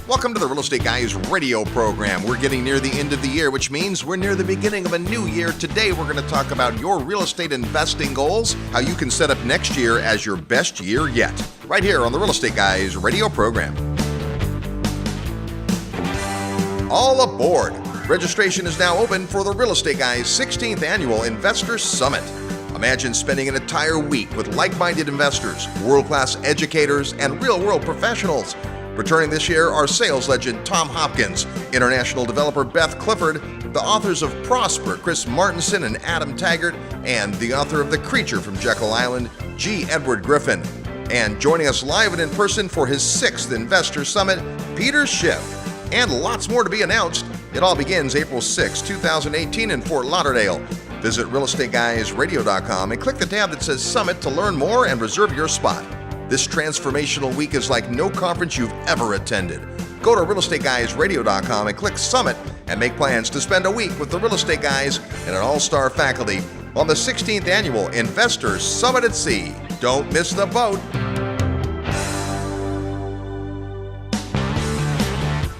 Welcome to the Real Estate Guys radio program. We're getting near the end of the year, which means we're near the beginning of a new year. Today, we're going to talk about your real estate investing goals, how you can set up next year as your best year yet. Right here on the Real Estate Guys radio program. All aboard. Registration is now open for the Real Estate Guys 16th Annual Investor Summit. Imagine spending an entire week with like-minded investors, world-class educators, and real-world professionals. Returning this year are sales legend Tom Hopkins, international developer Beth Clifford, the authors of Prosper, Chris Martinson and Adam Taggart, and the author of The Creature from Jekyll Island, G. Edward Griffin. And joining us live and in person for his 6th Investor Summit, Peter Schiff. And lots more to be announced. It all begins April 6, 2018 in Fort Lauderdale. Visit realestateguysradio.com and click the tab that says Summit to learn more and reserve your spot. This transformational week is like no conference you've ever attended. Go to realestateguysradio.com and click Summit and make plans to spend a week with the Real Estate Guys and an all-star faculty on the 16th Annual Investor Summit at Sea. Don't miss the boat.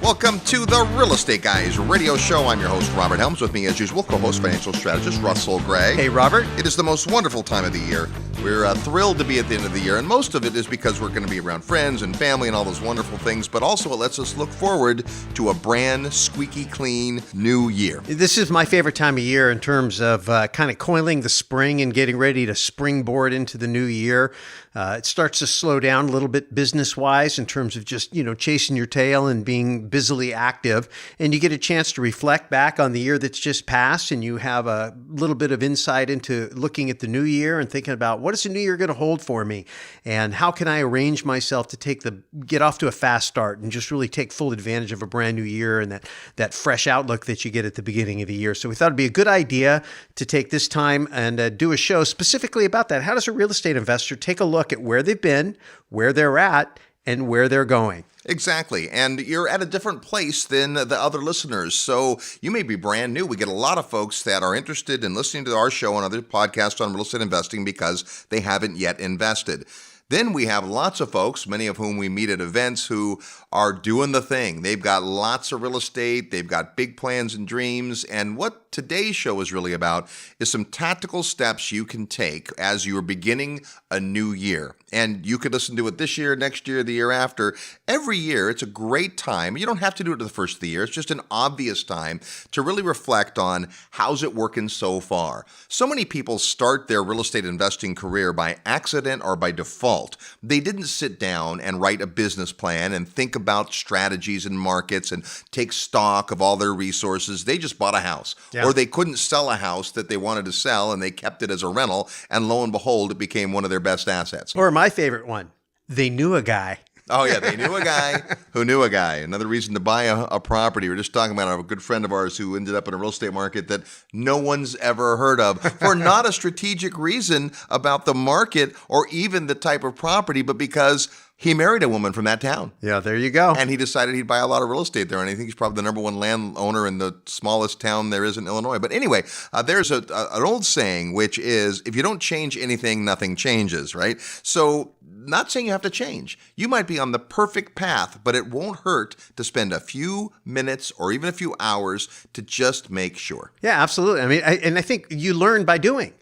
Welcome to the Real Estate Guys radio show. I'm your host, Robert Helms. With me, as usual, co-host financial strategist Russell Gray. Hey, Robert. It is the most wonderful time of the year. We're thrilled to be at the end of the year, and most of it is because we're going to be around friends and family and all those wonderful things, but also it lets us look forward to a brand squeaky clean new year. This is my favorite time of year in terms of kind of coiling the spring and getting ready to springboard into the new year. It starts to slow down a little bit business-wise in terms of just, chasing your tail and being busily active. And you get a chance to reflect back on the year that's just passed, and you have a little bit of insight into looking at the new year and thinking about what is the new year going to hold for me, and how can I arrange myself to get off to a fast start and just really take full advantage of a brand new year and that fresh outlook that you get at the beginning of the year. So we thought it'd be a good idea to take this time and do a show specifically about that. How does a real estate investor take a look at where they've been, where they're at, and where they're going? Exactly. And you're at a different place than the other listeners. So you may be brand new. We get a lot of folks that are interested in listening to our show and other podcasts on real estate investing because they haven't yet invested. Then we have lots of folks, many of whom we meet at events, who are doing the thing. They've got lots of real estate. They've got big plans and dreams. And what today's show is really about is some tactical steps you can take as you're beginning a new year. And you could listen to it this year, next year, the year after. Every year, it's a great time. You don't have to do it at the first of the year. It's just an obvious time to really reflect on how's it working so far. So many people start their real estate investing career by accident or by default. They didn't sit down and write a business plan and think about strategies and markets and take stock of all their resources. They just bought a house. Yeah. Or they couldn't sell a house that they wanted to sell and they kept it as a rental, and lo and behold, it became one of their best assets. Or my favorite one, they knew a guy. Oh, yeah, they knew a guy who knew a guy. Another reason to buy a property. We're just talking about a good friend of ours who ended up in a real estate market that no one's ever heard of for not a strategic reason about the market or even the type of property, but because he married a woman from that town. Yeah, there you go. And he decided he'd buy a lot of real estate there. And I think he's probably the number one landowner in the smallest town there is in Illinois. But anyway, there's an old saying, which is, if you don't change anything, nothing changes, right? So not saying you have to change. You might be on the perfect path, but it won't hurt to spend a few minutes or even a few hours to just make sure. Yeah, absolutely. I mean, I think you learn by doing.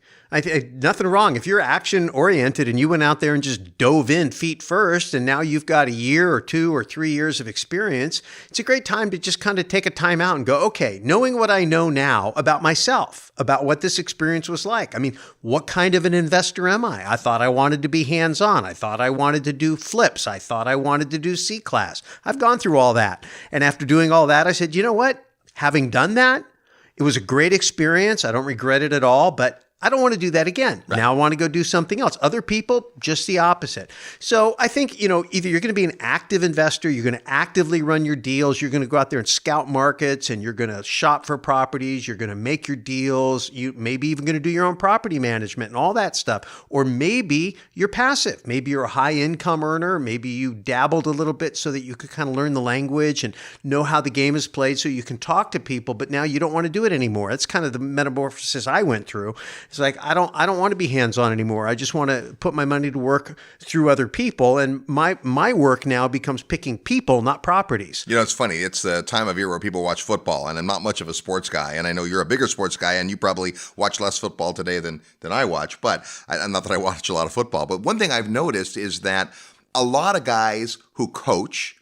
Nothing wrong. If you're action oriented and you went out there and just dove in feet first, and now you've got a year or 2 or 3 years of experience, it's a great time to just kind of take a time out and go, okay, knowing what I know now about myself, about what this experience was like. I mean, what kind of an investor am I? I thought I wanted to be hands-on. I thought I wanted to do flips. I thought I wanted to do C-class. I've gone through all that. And after doing all that, I said, you know what? Having done that, it was a great experience. I don't regret it at all, but I don't want to do that again. Right. Now I want to go do something else. Other people, just the opposite. So I think, either you're going to be an active investor, you're going to actively run your deals, you're going to go out there and scout markets, and you're going to shop for properties, you're going to make your deals, you maybe even going to do your own property management and all that stuff. Or maybe you're passive. Maybe you're a high income earner. Maybe you dabbled a little bit so that you could kind of learn the language and know how the game is played so you can talk to people, but now you don't want to do it anymore. That's kind of the metamorphosis I went through. It's like, I don't want to be hands-on anymore. I just want to put my money to work through other people. And my work now becomes picking people, not properties. You know, it's funny. It's the time of year where people watch football, and I'm not much of a sports guy. And I know you're a bigger sports guy, and you probably watch less football today than I watch. But not that I watch a lot of football. But one thing I've noticed is that a lot of guys who coach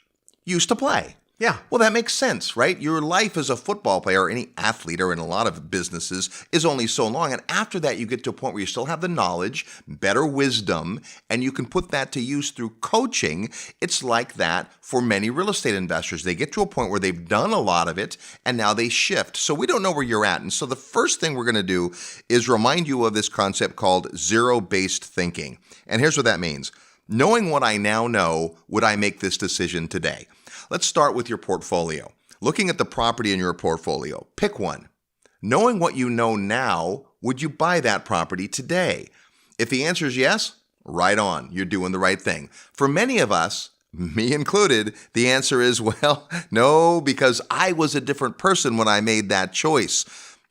used to play. Yeah. Well, that makes sense, right? Your life as a football player, or any athlete, or in a lot of businesses, is only so long. And after that, you get to a point where you still have the knowledge, better wisdom, and you can put that to use through coaching. It's like that for many real estate investors. They get to a point where they've done a lot of it, and now they shift. So we don't know where you're at. And so the first thing we're going to do is remind you of this concept called zero-based thinking. And here's what that means. Knowing what I now know, would I make this decision today? Let's start with your portfolio. Looking at the property in your portfolio, pick one. Knowing what you know now, would you buy that property today? If the answer is yes, right on, you're doing the right thing. For many of us, me included, the answer is, well, no, because I was a different person when I made that choice.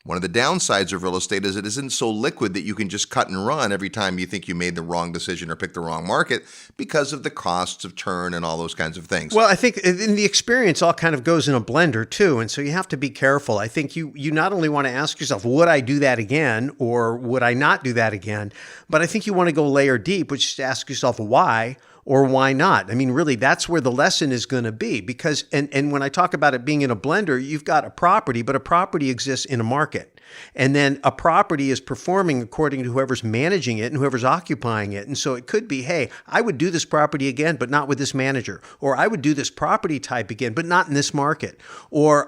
One of the downsides of real estate is it isn't so liquid that you can just cut and run every time you think you made the wrong decision or picked the wrong market because of the costs of turn and all those kinds of things. Well, I think in the experience all kind of goes in a blender too. And so you have to be careful. I think you not only want to ask yourself, would I do that again or would I not do that again? But I think you want to go layer deep, which is to ask yourself why or why not? I mean, really, that's where the lesson is going to be because, and when I talk about it being in a blender, you've got a property, but a property exists in a market. And then a property is performing according to whoever's managing it and whoever's occupying it. And so it could be, hey, I would do this property again, but not with this manager. Or I would do this property type again, but not in this market. Or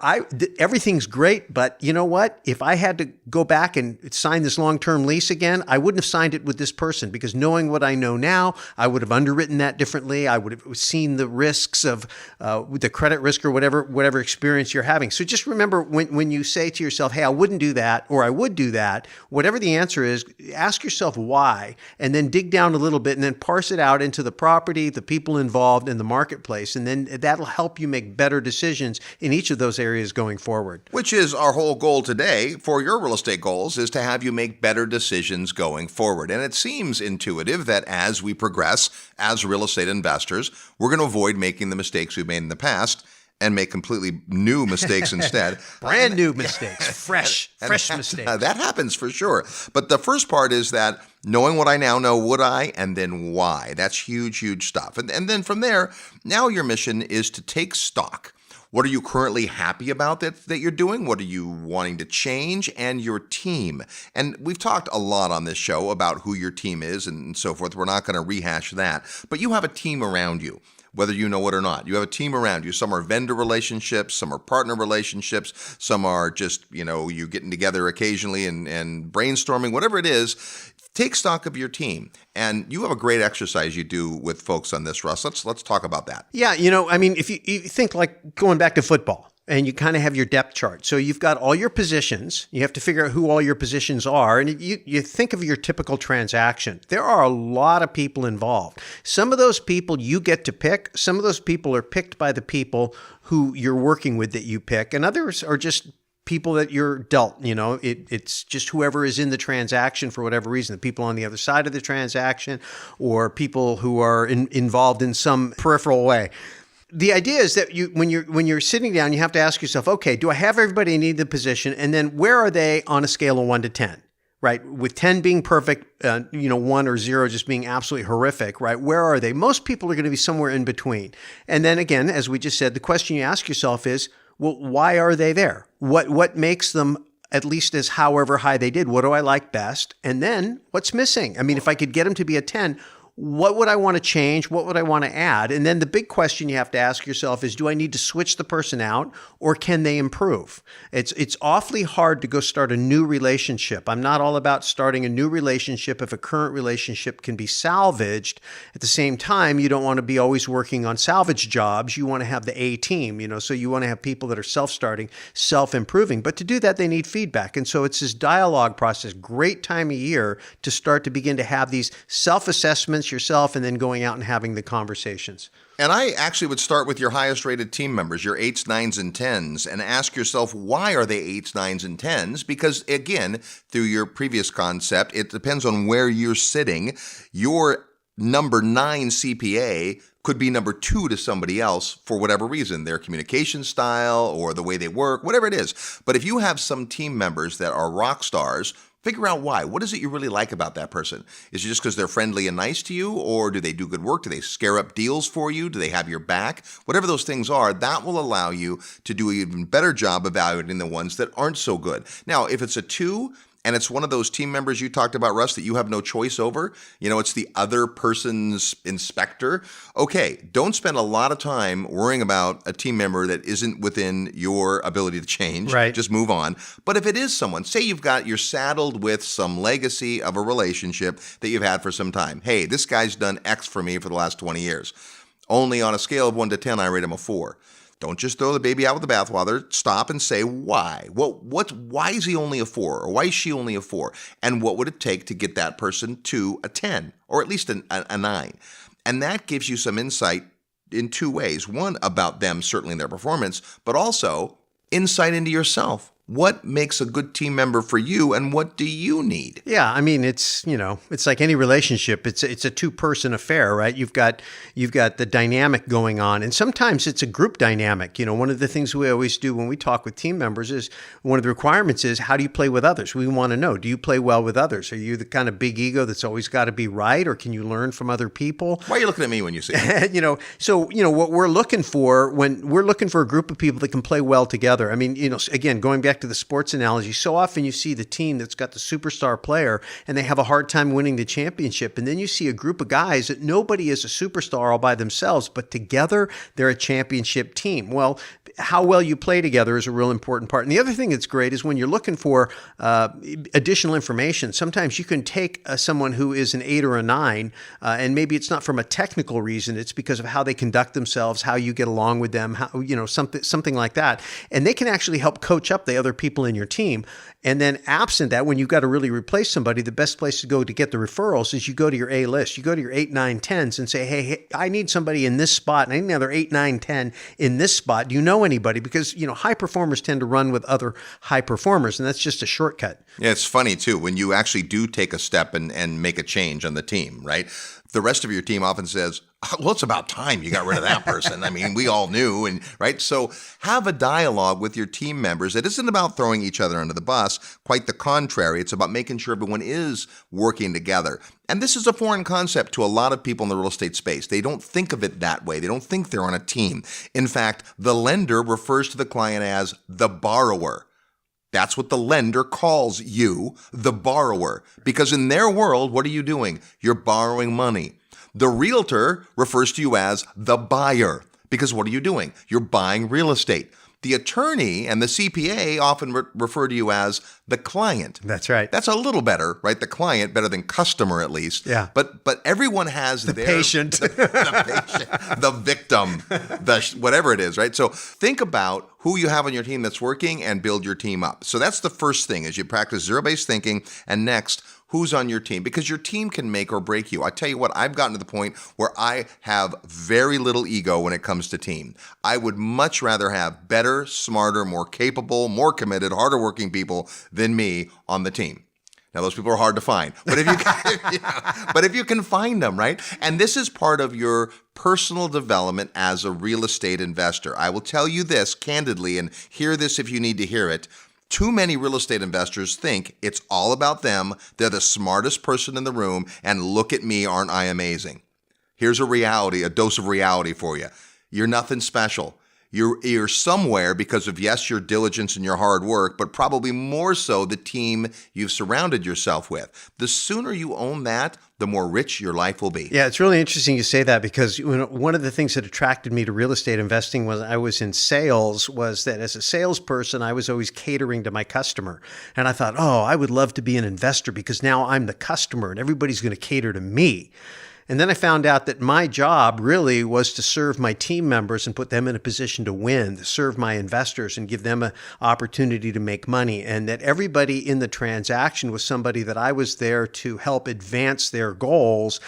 everything's great, but you know what? If I had to go back and sign this long-term lease again, I wouldn't have signed it with this person because knowing what I know now, I would have underwritten that differently. I would have seen the risks of the credit risk or whatever experience you're having. So just remember when you say to yourself, hey, I wouldn't do that, or I would do that, whatever the answer is, ask yourself why, and then dig down a little bit and then parse it out into the property, the people involved, and the marketplace. And then that'll help you make better decisions in each of those areas going forward. Which is our whole goal today for your real estate goals, is to have you make better decisions going forward. And it seems intuitive that as we progress as real estate investors, we're going to avoid making the mistakes we've made in the past and make completely new mistakes instead. Brand new mistakes, fresh mistakes. That happens for sure. But the first part is that knowing what I now know, would I, and then why. That's huge, huge stuff. And then from there, now your mission is to take stock. What are you currently happy about that you're doing? What are you wanting to change? And your team. And we've talked a lot on this show about who your team is and so forth. We're not going to rehash that. But you have a team around you. Whether you know it or not. You have a team around you. Some are vendor relationships, some are partner relationships, some are just, you getting together occasionally and brainstorming, whatever it is. Take stock of your team. And you have a great exercise you do with folks on this, Russ. Let's talk about that. Yeah, if you think like going back to football, and you kind of have your depth chart. So you've got all your positions. You have to figure out who all your positions are. And you think of your typical transaction. There are a lot of people involved. Some of those people you get to pick. Some of those people are picked by the people who you're working with that you pick. And others are just people that you're dealt. It's just whoever is in the transaction for whatever reason, the people on the other side of the transaction or people who are involved in some peripheral way. The idea is that when you're sitting down, you have to ask yourself, okay, do I have everybody in the position? And then where are they on a scale of 1 to 10, right? With 10 being perfect, 1 or 0 just being absolutely horrific, right? Where are they? Most people are going to be somewhere in between. And then again, as we just said, the question you ask yourself is, well, why are they there? What makes them at least as however high they did? What do I like best? And then what's missing? I mean, if I could get them to be a 10, what would I want to change? What would I want to add? And then the big question you have to ask yourself is, do I need to switch the person out or can they improve? It's awfully hard to go start a new relationship. I'm not all about starting a new relationship if a current relationship can be salvaged. At the same time, you don't want to be always working on salvage jobs. You want to have the A team, so you want to have people that are self-starting, self-improving. But to do that, they need feedback. And so it's this dialogue process, great time of year to start to begin to have these self-assessments, against yourself, and then going out and having the conversations. And I actually would start with your highest rated team members, your 8s, 9s, and 10s, and ask yourself, why are they 8s, 9s, and 10s? Because again, through your previous concept, it depends on where you're sitting. Your number 9 CPA could be number 2 to somebody else for whatever reason, their communication style or the way they work, whatever it is. But if you have some team members that are rock stars, figure out why. What is it you really like about that person? Is it just because they're friendly and nice to you, or do they do good work? Do they scare up deals for you? Do they have your back? Whatever those things are, that will allow you to do an even better job evaluating the ones that aren't so good. Now, if it's a 2, and it's one of those team members you talked about, Russ, that you have no choice over, it's the other person's inspector. Okay, don't spend a lot of time worrying about a team member that isn't within your ability to change. Right. Just move on. But if it is someone, say you're saddled with some legacy of a relationship that you've had for some time. Hey, this guy's done X for me for the last 20 years. Only on a scale of 1 to 10, I rate him a 4. Don't just throw the baby out with the bathwater. Stop and say why. Why is he only a 4, or why is she only a 4? And what would it take to get that person to a 10, or at least a 9? And that gives you some insight in 2 ways. One, about them, certainly in their performance, but also insight into yourself. What makes a good team member for you, and what do you need? Yeah, I mean, it's like any relationship. It's a two-person affair, right? You've got the dynamic going on, and sometimes it's a group dynamic. One of the things we always do when we talk with team members is one of the requirements is, how do you play with others? We want to know, do you play well with others? Are you the kind of big ego that's always got to be right, or can you learn from other people? Why are you looking at me when you say that? So what we're looking for when we're looking for a group of people that can play well together. I mean, again, going back to the sports analogy, so often you see the team that's got the superstar player and they have a hard time winning the championship. And then you see a group of guys that nobody is a superstar all by themselves, but together they're a championship team. Well, how well you play together is a real important part. And the other thing that's great is when you're looking for additional information, sometimes you can take someone who is an 8 or a 9, and maybe it's not from a technical reason, it's because of how they conduct themselves, how you get along with them, how, something like that. And they can actually help coach up the other people in your team. And then absent that, when you've got to really replace somebody, the best place to go to get the referrals is you go to your A list. You go to your 8, 9, 10s and say, hey, I need somebody in this spot, and I need another 8, 9, 10 in this spot. Do you know anybody? Because, high performers tend to run with other high performers, and that's just a shortcut. Yeah, it's funny, too, when you actually do take a step and make a change on the team, right? The rest of your team often says, well, it's about time you got rid of that person. I mean, we all knew, and right? So have a dialogue with your team members. It isn't about throwing each other under the bus. Quite the contrary. It's about making sure everyone is working together. And this is a foreign concept to a lot of people in the real estate space. They don't think of it that way. They don't think they're on a team. In fact, the lender refers to the client as the borrower. That's what the lender calls you, the borrower. Because in their world, what are you doing? You're borrowing money. The realtor refers to you as the buyer. Because what are you doing? You're buying real estate. The attorney and the CPA often refer to you as the client. That's right. That's a little better, right? The client, better than customer at least. Yeah. But everyone has the their patient, the patient, the victim, whatever it is, right? So think about who you have on your team that's working and build your team up. So that's the first thing, is you practice zero-based thinking. And next, who's on your team? Because your team can make or break you. I tell you what, I've gotten to the point where I have very little ego when it comes to team. I would much rather have better, smarter, more capable, more committed, harder working people than me on the team. Now, those people are hard to find, but if you can find them, right? And this is part of your personal development as a real estate investor. I will tell you this candidly, and hear this if you need to hear it. Too many real estate investors think it's all about them. They're the smartest person in the room, and look at me, aren't I amazing? Here's a reality, a dose of reality for you. You're nothing special. You're somewhere because of, yes, your diligence and your hard work, but probably more so the team you've surrounded yourself with. The sooner you own that, the more rich your life will be. Yeah, it's really interesting you say that, because one of the things that attracted me to real estate investing when I was in sales was that as a salesperson, I was always catering to my customer. And I thought, I would love to be an investor because now I'm the customer and everybody's going to cater to me. And then I found out that my job really was to serve my team members and put them in a position to win, to serve my investors and give them an opportunity to make money. And that everybody in the transaction was somebody that I was there to help advance their goals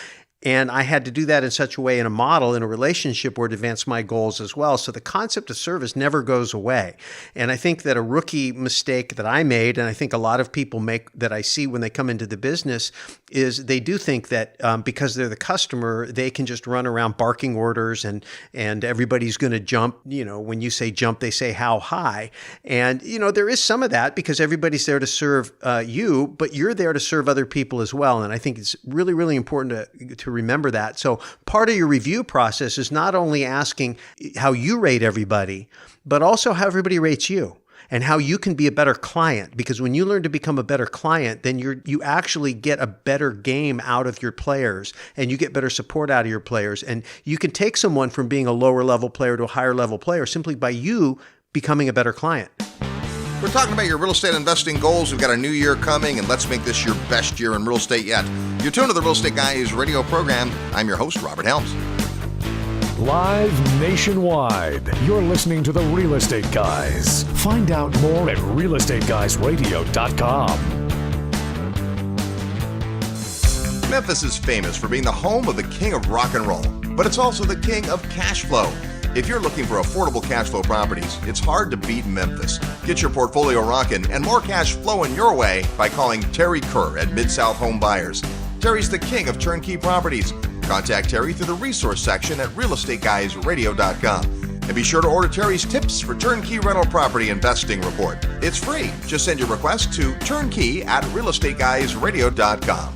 And I had to do that in such a way, in a model, in a relationship where it advanced my goals as well. So the concept of service never goes away. And I think that a rookie mistake that I made, and I think a lot of people make that I see when they come into the business, is they do think that because they're the customer, they can just run around barking orders and everybody's going to jump. When you say jump, they say how high. And, there is some of that because everybody's there to serve you, but you're there to serve other people as well. And I think it's really, really important to remember that. So part of your review process is not only asking how you rate everybody, but also how everybody rates you and how you can be a better client. Because when you learn to become a better client, then you actually get a better game out of your players and you get better support out of your players. And you can take someone from being a lower level player to a higher level player simply by you becoming a better client. We're talking about your real estate investing goals. We've got a new year coming, and let's make this your best year in real estate yet. You're tuned to the Real Estate Guys radio program. I'm your host, Robert Helms. Live nationwide, you're listening to the Real Estate Guys. Find out more at realestateguysradio.com. Memphis is famous for being the home of the king of rock and roll, but it's also the king of cash flow. If you're looking for affordable cash flow properties, it's hard to beat Memphis. Get your portfolio rocking and more cash flowing your way by calling Terry Kerr at Mid-South Home Buyers. Terry's the king of turnkey properties. Contact Terry through the resource section at realestateguysradio.com. And be sure to order Terry's tips for turnkey rental property investing report. It's free. Just send your request to turnkey@realestateguysradio.com.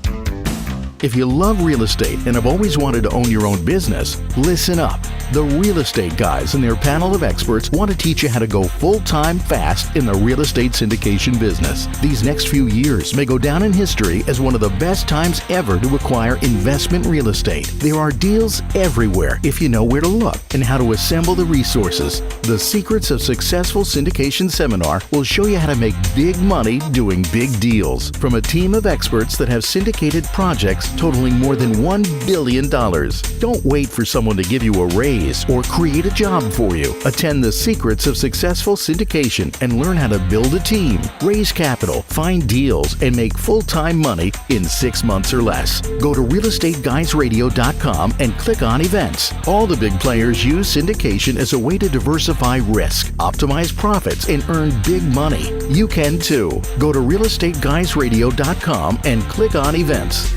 If you love real estate and have always wanted to own your own business, listen up. The Real Estate Guys and their panel of experts want to teach you how to go full-time fast in the real estate syndication business. These next few years may go down in history as one of the best times ever to acquire investment real estate. There are deals everywhere if you know where to look and how to assemble the resources. The Secrets of Successful Syndication seminar will show you how to make big money doing big deals from a team of experts that have syndicated projects totaling more than $1 billion. Don't wait for someone to give you a raise or create a job for you. Attend the Secrets of Successful Syndication and learn how to build a team, raise capital, find deals, and make full-time money in 6 months or less. Go to realestateguysradio.com and click on events. All the big players use syndication as a way to diversify risk, optimize profits, and earn big money. You can too. Go to realestateguysradio.com and click on events.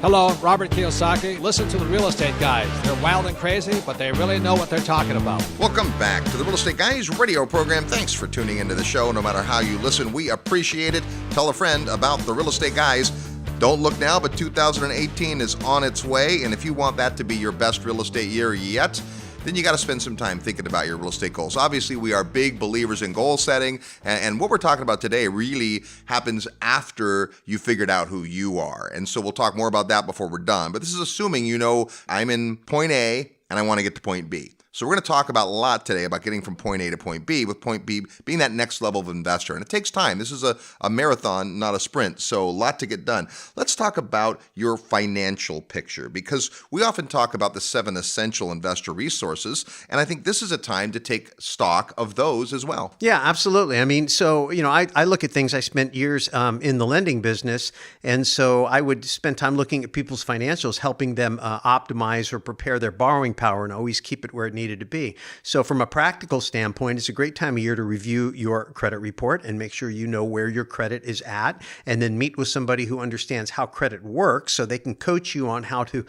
Hello, Robert Kiyosaki. Listen to the Real Estate Guys. They're wild and crazy, but they really know what they're talking about. Welcome back to the Real Estate Guys radio program. Thanks for tuning into the show. No matter how you listen, we appreciate it. Tell a friend about the Real Estate Guys. Don't look now, but 2018 is on its way. And if you want that to be your best real estate year yet, then you got to spend some time thinking about your real estate goals. Obviously, we are big believers in goal setting, and what we're talking about today really happens after you figured out who you are. And so we'll talk more about that before we're done. But this is assuming you know I'm in point A and I want to get to point B. So we're going to talk about a lot today about getting from point A to point B, with point B being that next level of investor. And it takes time. This is a marathon, not a sprint. So a lot to get done. Let's talk about your financial picture, because we often talk about the 7 essential investor resources. And I think this is a time to take stock of those as well. Yeah, absolutely. I mean, so, I look at things. I spent years in the lending business. And so I would spend time looking at people's financials, helping them optimize or prepare their borrowing power and always keep it where it needed to be. So from a practical standpoint, it's a great time of year to review your credit report and make sure you know where your credit is at, and then meet with somebody who understands how credit works so they can coach you on how to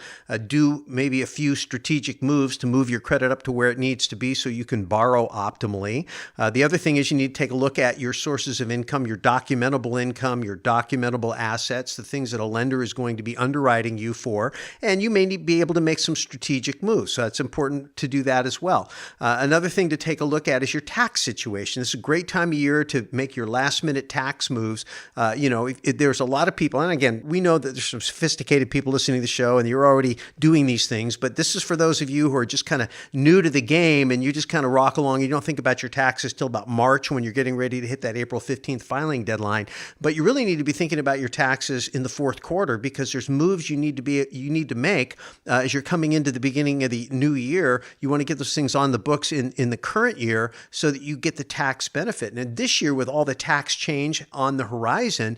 do maybe a few strategic moves to move your credit up to where it needs to be so you can borrow optimally. The other thing is you need to take a look at your sources of income, your documentable income, your documentable assets, the things that a lender is going to be underwriting you for, and you may be able to make some strategic moves. So it's important to do that as well. Another thing to take a look at is your tax situation. It's a great time of year to make your last minute tax moves. There's a lot of people, and again, we know that there's some sophisticated people listening to the show and you're already doing these things, but this is for those of you who are just kind of new to the game and you just kind of rock along. You don't think about your taxes till about March when you're getting ready to hit that April 15th filing deadline. But you really need to be thinking about your taxes in the fourth quarter, because there's moves you need to make as you're coming into the beginning of the new year. You want to get those things on the books in the current year so that you get the tax benefit. And this year, with all the tax change on the horizon,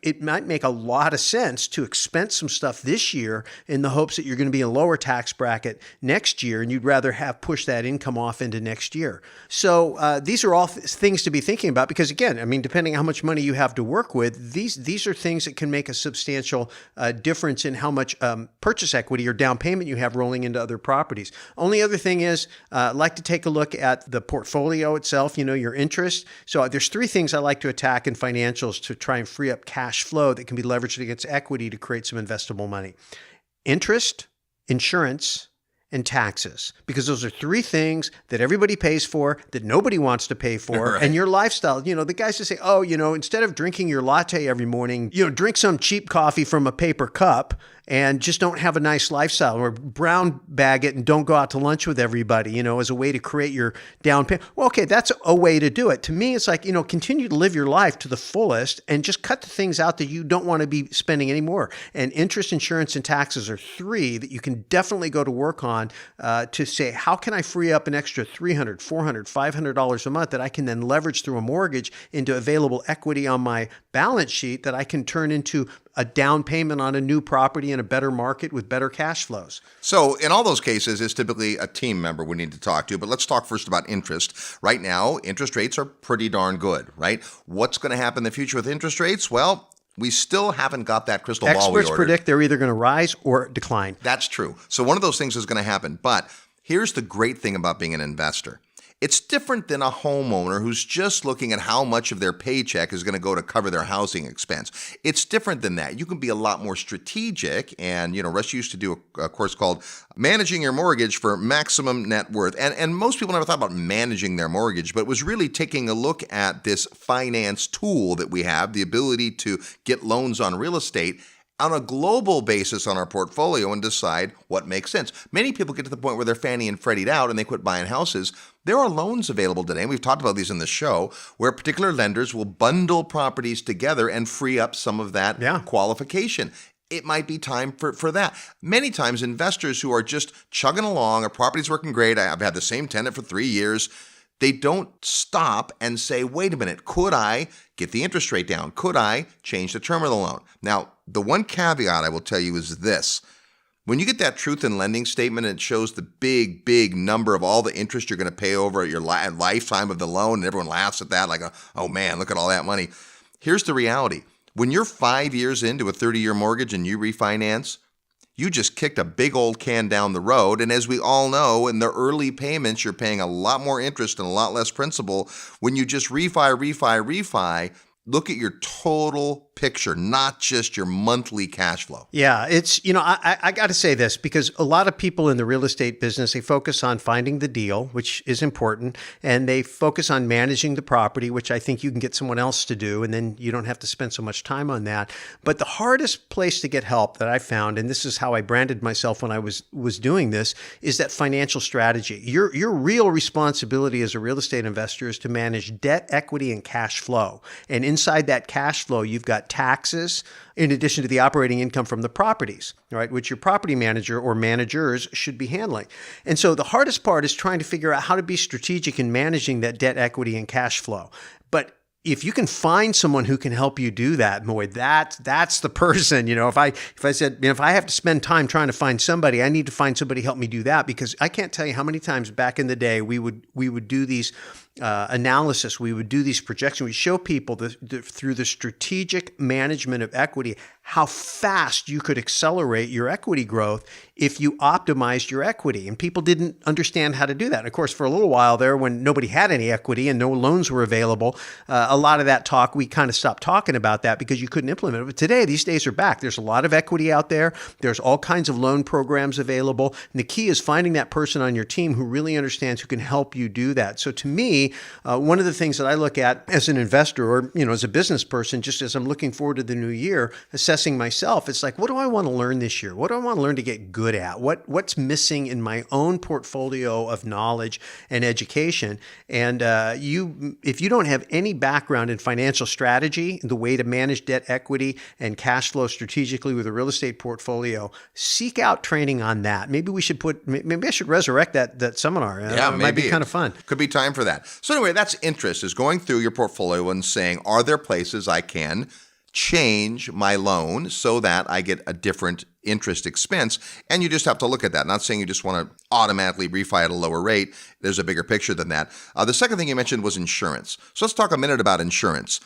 it might make a lot of sense to expense some stuff this year in the hopes that you're going to be in a lower tax bracket next year, and you'd rather have pushed that income off into next year. So these are all things to be thinking about because, again, I mean, depending on how much money you have to work with, these are things that can make a substantial difference in how much purchase equity or down payment you have rolling into other properties. Only other thing is, I'd like to take a look at the portfolio itself, your interest. So there's three things I like to attack in financials to try and free up cash flow that can be leveraged against equity to create some investable money. Interest, insurance, and taxes, because those are three things that everybody pays for that nobody wants to pay for. Right. And your lifestyle, the guys that say, oh, instead of drinking your latte every morning, drink some cheap coffee from a paper cup and just don't have a nice lifestyle, or brown bag it and don't go out to lunch with everybody, as a way to create your down payment. Well, okay, that's a way to do it. To me, it's like, continue to live your life to the fullest and just cut the things out that you don't want to be spending anymore. And interest, insurance, and taxes are three that you can definitely go to work on to say, how can I free up an extra $300, $400, $500 a month that I can then leverage through a mortgage into available equity on my balance sheet that I can turn into a down payment on a new property in a better market with better cash flows. So in all those cases, it's typically a team member we need to talk to. But let's talk first about interest. Right now, interest rates are pretty darn good, right? What's going to happen in the future with interest rates? Well, we still haven't got that crystal ball we ordered. Experts predict they're either going to rise or decline. That's true. So one of those things is going to happen. But here's the great thing about being an investor. It's different than a homeowner who's just looking at how much of their paycheck is going to go to cover their housing expense. It's different than that. You can be a lot more strategic. And, Russ used to do a course called Managing Your Mortgage for Maximum Net Worth. And most people never thought about managing their mortgage, but it was really taking a look at this finance tool that we have, the ability to get loans on real estate on a global basis on our portfolio and decide what makes sense. Many people get to the point where they're Fannie and Freddie'd out and they quit buying houses. There are loans available today, and we've talked about these in the show, where particular lenders will bundle properties together and free up some of that qualification. It might be time for that. Many times investors who are just chugging along, a property's working great, I've had the same tenant for 3 years, they don't stop and say, wait a minute, could I get the interest rate down? Could I change the term of the loan? Now, the one caveat I will tell you is this. When you get that truth in lending statement and it shows the big, big number of all the interest you're going to pay over your lifetime of the loan, and everyone laughs at that like, oh man, look at all that money. Here's the reality. When you're 5 years into a 30-year mortgage and you refinance, you just kicked a big old can down the road. And as we all know, in the early payments, you're paying a lot more interest and a lot less principal. When you just refi, look at your total picture, not just your monthly cash flow. Yeah, it's, I got to say this because a lot of people in the real estate business, they focus on finding the deal, which is important, and they focus on managing the property, which I think you can get someone else to do, and then you don't have to spend so much time on that. But the hardest place to get help that I found, and this is how I branded myself when I was doing this, is that financial strategy. Your real responsibility as a real estate investor is to manage debt, equity, and cash flow. And inside that cash flow, you've got taxes, in addition to the operating income from the properties, right, which your property manager or managers should be handling. And so the hardest part is trying to figure out how to be strategic in managing that debt, equity, and cash flow. But if you can find someone who can help you do that, boy, that's the person. If I said, if I have to spend time trying to find somebody, I need to find somebody to help me do that, because I can't tell you how many times back in the day we would do these analysis, we would do these projections, we show people through the strategic management of equity how fast you could accelerate your equity growth if you optimized your equity. And people didn't understand how to do that. And of course, for a little while there, when nobody had any equity and no loans were available, a lot of that talk, we kind of stopped talking about that because you couldn't implement it. But today, these days are back. There's a lot of equity out there. There's all kinds of loan programs available. And the key is finding that person on your team who really understands, who can help you do that. So to me, me, one of the things that I look at as an investor or, as a business person, just as I'm looking forward to the new year, assessing myself, it's like, what do I want to learn this year? What do I want to learn to get good at? What's missing in my own portfolio of knowledge and education? And if you don't have any background in financial strategy, the way to manage debt, equity, and cash flow strategically with a real estate portfolio, seek out training on that. Maybe I should resurrect that seminar. Yeah, it might be kind of fun. Could be time for that. So anyway, that's interest, is going through your portfolio and saying, are there places I can change my loan so that I get a different interest expense? And you just have to look at that. Not saying you just want to automatically refi at a lower rate. There's a bigger picture than that. The second thing you mentioned was insurance. So let's talk a minute about insurance.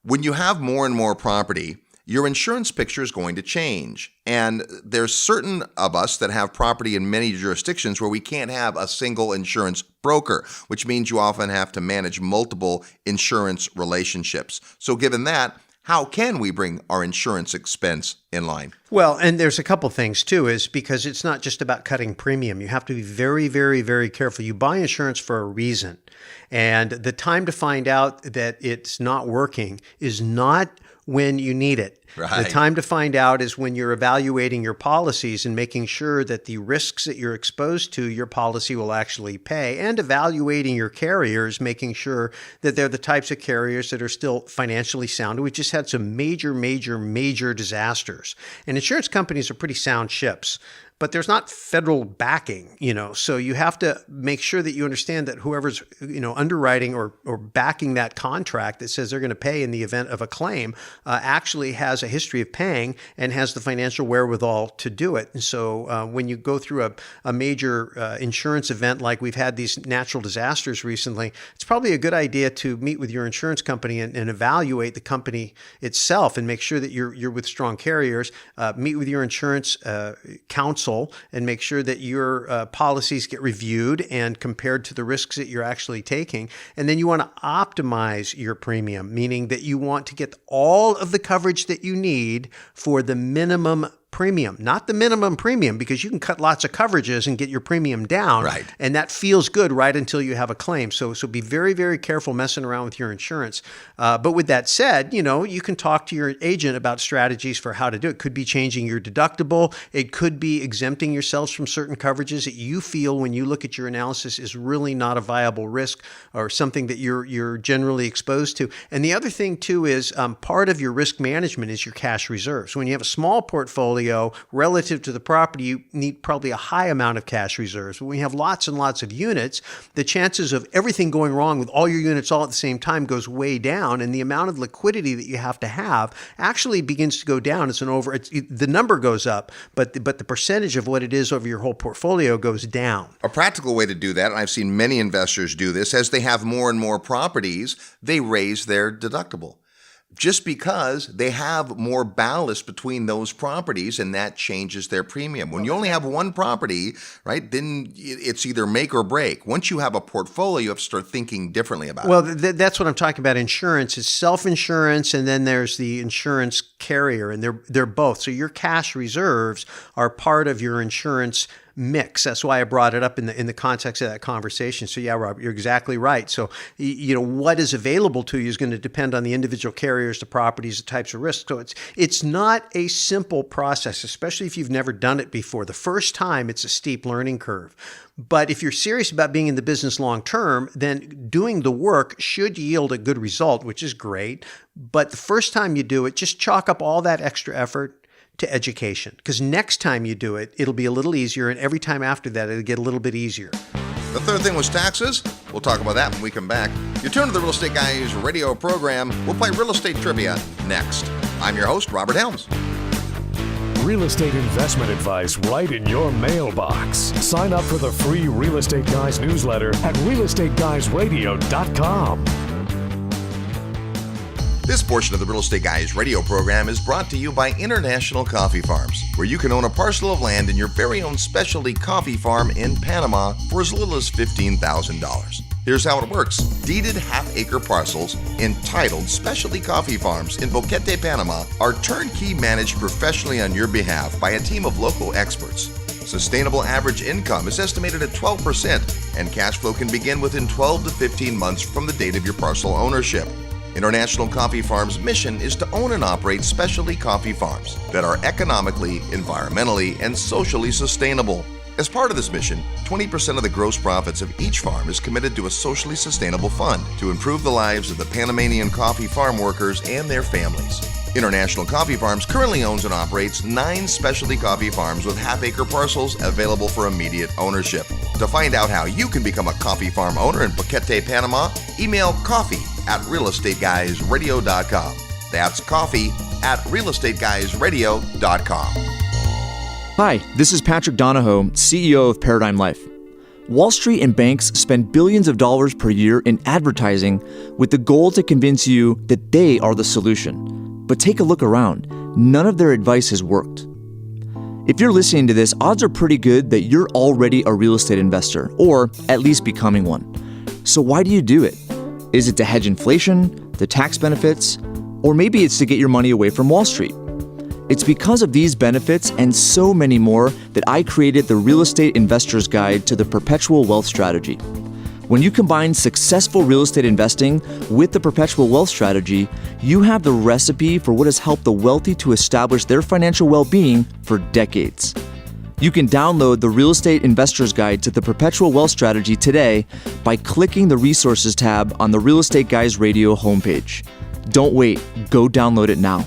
When you have more and more property, your insurance picture is going to change. And there's certain of us that have property in many jurisdictions where we can't have a single insurance broker, which means you often have to manage multiple insurance relationships. So given that, how can we bring our insurance expense in line? Well, and there's a couple things too, is because it's not just about cutting premium. You have to be very, very, very careful. You buy insurance for a reason. And the time to find out that it's not working is not when you need it. Right. The time to find out is when you're evaluating your policies and making sure that the risks that you're exposed to, your policy will actually pay, and evaluating your carriers, making sure that they're the types of carriers that are still financially sound. We just had some major disasters. And insurance companies are pretty sound ships. But there's not federal backing, so you have to make sure that you understand that whoever's, underwriting or backing that contract that says they're going to pay in the event of a claim actually has a history of paying and has the financial wherewithal to do it. And so when you go through a major insurance event like we've had these natural disasters recently, it's probably a good idea to meet with your insurance company and evaluate the company itself and make sure that you're with strong carriers. Meet with your insurance counsel and make sure that your policies get reviewed and compared to the risks that you're actually taking. And then you want to optimize your premium, meaning that you want to get all of the coverage that you need for the minimum premium, not the minimum premium, because you can cut lots of coverages and get your premium down. Right. And that feels good right until you have a claim. So be very, very careful messing around with your insurance. But with that said, you can talk to your agent about strategies for how to do it. It could be changing your deductible. It could be exempting yourselves from certain coverages that you feel when you look at your analysis is really not a viable risk or something that you're generally exposed to. And the other thing too is part of your risk management is your cash reserves. When you have a small portfolio relative to the property, you need probably a high amount of cash reserves. But when you have lots and lots of units, the chances of everything going wrong with all your units all at the same time goes way down, and the amount of liquidity that you have to have actually begins to go down. The number goes up, but the percentage of what it is over your whole portfolio goes down. A practical way to do that, and I've seen many investors do this, as they have more and more properties, they raise their deductible. Just because they have more ballast between those properties, and that changes their premium. When you only have one property, right, then it's either make or break. Once you have a portfolio, you have to start thinking differently about it. Well, that's what I'm talking about. Insurance is self-insurance, and then there's the insurance carrier, and they're both. So your cash reserves are part of your insurance mix. That's why I brought it up in the context of that conversation. So yeah, Robert, you're exactly right. So what is available to you is going to depend on the individual carriers, the properties, the types of risks. So it's not a simple process, especially if you've never done it before. The first time, it's a steep learning curve. But if you're serious about being in the business long term, then doing the work should yield a good result, which is great. But the first time you do it, just chalk up all that extra effort to education, because next time you do it, it'll be a little easier, and every time after that, it'll get a little bit easier. The third thing was taxes. We'll talk about that when we come back. You turn to the Real Estate Guys radio program. We'll play real estate trivia next. I'm your host, Robert Helms. Real estate investment advice right in your mailbox. Sign up for the free Real Estate Guys newsletter at realestateguysradio.com. This portion of the Real Estate Guys radio program is brought to you by International Coffee Farms, where you can own a parcel of land in your very own specialty coffee farm in Panama for as little as $15,000. Here's how it works. Deeded half-acre parcels entitled Specialty Coffee Farms in Boquete, Panama are turnkey managed professionally on your behalf by a team of local experts. Sustainable average income is estimated at 12%, and cash flow can begin within 12 to 15 months from the date of your parcel ownership. International Coffee Farms' mission is to own and operate specialty coffee farms that are economically, environmentally, and socially sustainable. As part of this mission, 20% of the gross profits of each farm is committed to a socially sustainable fund to improve the lives of the Panamanian coffee farm workers and their families. International Coffee Farms currently owns and operates 9 specialty coffee farms with half-acre parcels available for immediate ownership. To find out how you can become a coffee farm owner in Paquete, Panama, email coffee@realestateguysradio.com. That's coffee@realestateguysradio.com. Hi, this is Patrick Donahoe, CEO of Paradigm Life. Wall Street and banks spend billions of dollars per year in advertising with the goal to convince you that they are the solution. But take a look around. None of their advice has worked. If you're listening to this, odds are pretty good that you're already a real estate investor, or at least becoming one. So why do you do it? Is it to hedge inflation, the tax benefits, or maybe it's to get your money away from Wall Street? It's because of these benefits and so many more that I created the Real Estate Investor's Guide to the Perpetual Wealth Strategy. When you combine successful real estate investing with the Perpetual Wealth Strategy, you have the recipe for what has helped the wealthy to establish their financial well-being for decades. You can download the Real Estate Investor's Guide to the Perpetual Wealth Strategy today by clicking the Resources tab on the Real Estate Guys Radio homepage. Don't wait, go download it now.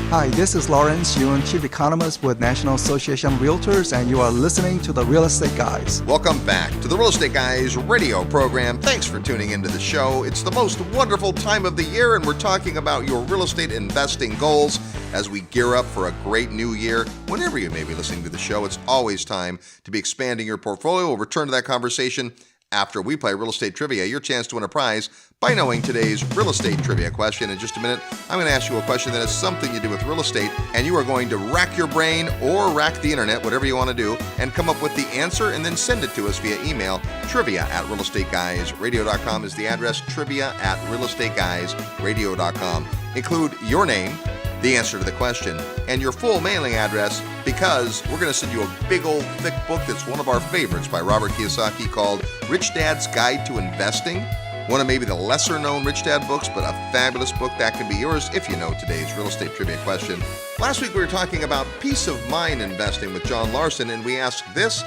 Hi, this is Lawrence Yun, Chief Economist with National Association of Realtors, and you are listening to the Real Estate Guys. Welcome back to the Real Estate Guys radio program. Thanks for tuning into the show. It's the most wonderful time of the year, and we're talking about your real estate investing goals as we gear up for a great new year. Whenever you may be listening to the show, it's always time to be expanding your portfolio. We'll return to that conversation after we play Real Estate Trivia, your chance to win a prize by knowing today's real estate trivia question. In just a minute, I'm going to ask you a question that has something to do with real estate, and you are going to rack your brain or rack the internet, whatever you want to do, and come up with the answer and then send it to us via email. Trivia@realestateguysradio.com is the address, trivia@realestateguysradio.com. Include your name, the answer to the question, and your full mailing address, because we're going to send you a big old thick book that's one of our favorites by Robert Kiyosaki called Rich Dad's Guide to Investing. One of maybe the lesser known Rich Dad books, but a fabulous book that can be yours if you know today's real estate trivia question. Last week we were talking about peace of mind investing with John Larson, and we asked this: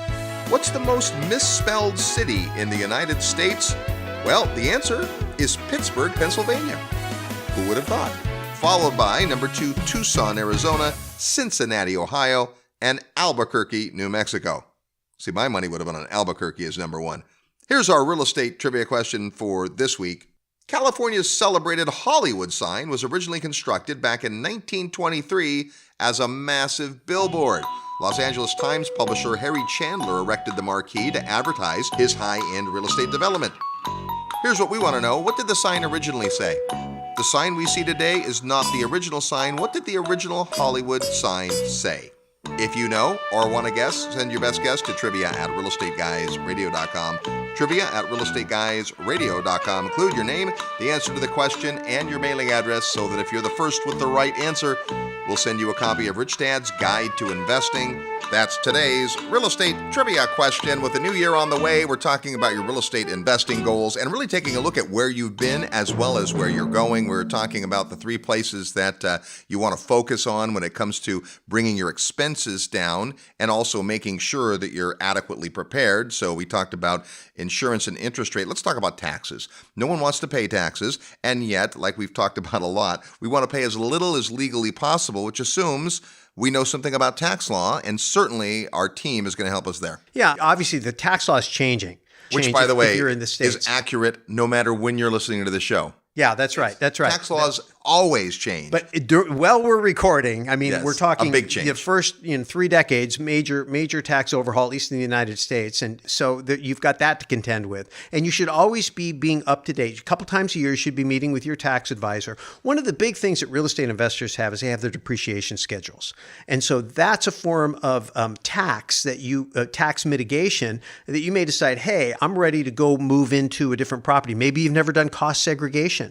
what's the most misspelled city in the United States? Well, the answer is Pittsburgh, Pennsylvania. Who would have thought? Followed by number 2, Tucson, Arizona, Cincinnati, Ohio, and Albuquerque, New Mexico. See, my money would have been on Albuquerque as number 1. Here's our real estate trivia question for this week. California's celebrated Hollywood sign was originally constructed back in 1923 as a massive billboard. Los Angeles Times publisher Harry Chandler erected the marquee to advertise his high-end real estate development. Here's what we want to know. What did the sign originally say? The sign we see today is not the original sign. What did the original Hollywood sign say? If you know or want to guess, send your best guess to trivia@realestateguysradio.com. Trivia@realestateguysradio.com. Include your name, the answer to the question, and your mailing address so that if you're the first with the right answer, we'll send you a copy of Rich Dad's Guide to Investing. That's today's real estate trivia question. With the new year on the way, we're talking about your real estate investing goals and really taking a look at where you've been as well as where you're going. We're talking about the 3 places that you want to focus on when it comes to bringing your expenses down and also making sure that you're adequately prepared. So we talked about insurance and interest rate. Let's talk about taxes. No one wants to pay taxes, and yet, like we've talked about a lot, we want to pay as little as legally possible, which assumes we know something about tax law, and certainly our team is going to help us there. Yeah, obviously the tax law is chinging. Which, by the way, you're in the States. Is accurate no matter when you're listening to the show. Yeah, that's right. That's right. Tax laws always change. But while we're recording, I mean, Yes, we're talking a big change. the first in 3 decades, major tax overhaul, at least in the United States. And so you've got that to contend with. And you should always be being up to date. A couple times a year, you should be meeting with your tax advisor. One of the big things that real estate investors have is they have their depreciation schedules. And so that's a form of tax mitigation that you may decide, hey, I'm ready to go move into a different property. Maybe you've never done cost segregation.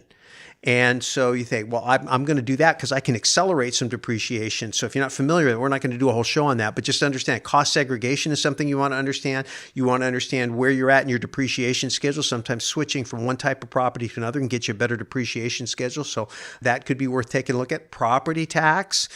And so you think, well, I'm going to do that because I can accelerate some depreciation. So if you're not familiar with it, we're not going to do a whole show on that, but just understand cost segregation is something you want to understand. You want to understand where you're at in your depreciation schedule. Sometimes switching from one type of property to another can get you a better depreciation schedule. So that could be worth taking a look at. Property tax.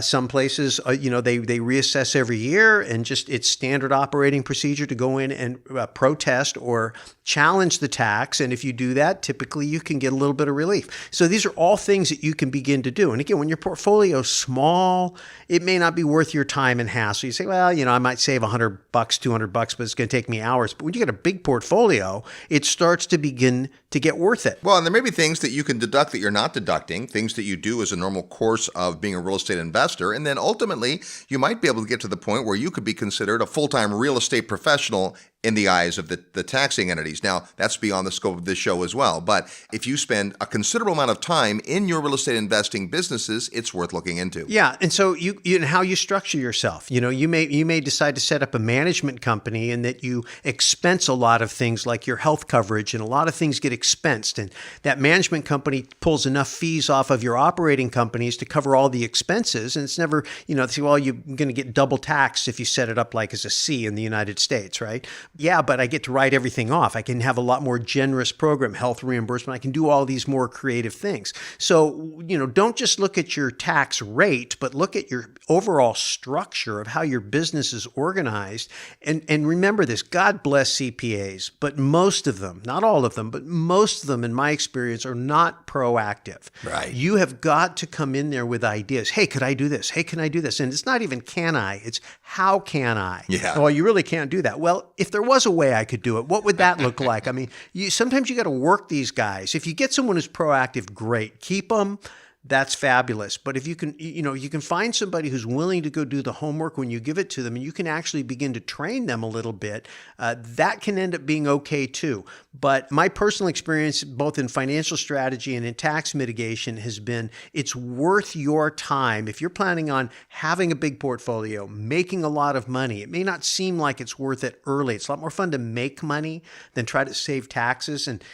Some places, they reassess every year, and just it's standard operating procedure to go in and protest or challenge the tax. And if you do that, typically you can get a little bit of relief. So these are all things that you can begin to do. And again, when your portfolio is small, it may not be worth your time and hassle. You say, well, I might save $100, $200, but it's going to take me hours. But when you get a big portfolio, it starts to begin to get worth it. Well, and there may be things that you can deduct that you're not deducting, things that you do as a normal course of being a real estate investor. And then ultimately, you might be able to get to the point where you could be considered a full-time real estate professional in the eyes of the taxing entities. Now, that's beyond the scope of this show as well. But if you spend a considerable amount of time in your real estate investing businesses, it's worth looking into. Yeah, and so you how you structure yourself. You may decide to set up a management company, and that you expense a lot of things like your health coverage, and a lot of things get expensed. And that management company pulls enough fees off of your operating companies to cover all the expenses. And it's never, they say, well, you're going to get double taxed if you set it up like as a C in the United States, right? Yeah, but I get to write everything off. I can have a lot more generous program, health reimbursement. I can do all these more creative things. So, don't just look at your tax rate, but look at your overall structure of how your business is organized. And remember this, God bless CPAs, but most of them, not all of them, but most of them, in my experience, are not proactive. Right. You have got to come in there with ideas. Hey, could I do this? Hey, can I do this? And it's not even can I, it's how can I? Yeah. Well, you really can't do that. Well, if there was a way I could do it, what would that look like? I mean, sometimes you got to work these guys. If you get someone who's proactive, great. Keep them. That's fabulous. But if you can, you can find somebody who's willing to go do the homework when you give it to them, and you can actually begin to train them a little bit, that can end up being okay too. But my personal experience, both in financial strategy and in tax mitigation, has been it's worth your time. If you're planning on having a big portfolio, making a lot of money, it may not seem like it's worth it early. It's a lot more fun to make money than try to save taxes and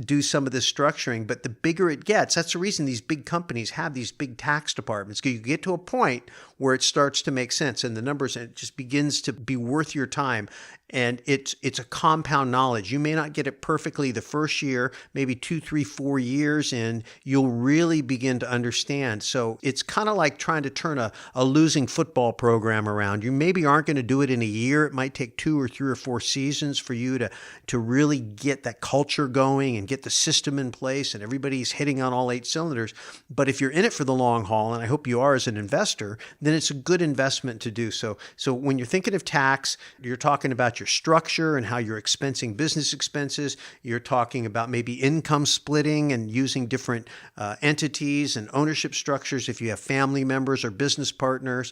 do some of this structuring. But the bigger it gets, that's the reason these big companies have these big tax departments. You get to a point where it starts to make sense, and the numbers, and it just begins to be worth your time. And it's a compound knowledge. You may not get it perfectly the first year, maybe 2, 3, 4 years in, you'll really begin to understand. So it's kind of like trying to turn a losing football program around. You maybe aren't going to do it in a year. It might take 2 or 3 or 4 seasons for you to really get that culture going and get the system in place and everybody's hitting on all 8 cylinders. But if you're in it for the long haul, and I hope you are as an investor, then it's a good investment to do. So when you're thinking of tax, you're talking about your structure and how you're expensing business expenses. You're talking about maybe income splitting and using different entities and ownership structures if you have family members or business partners.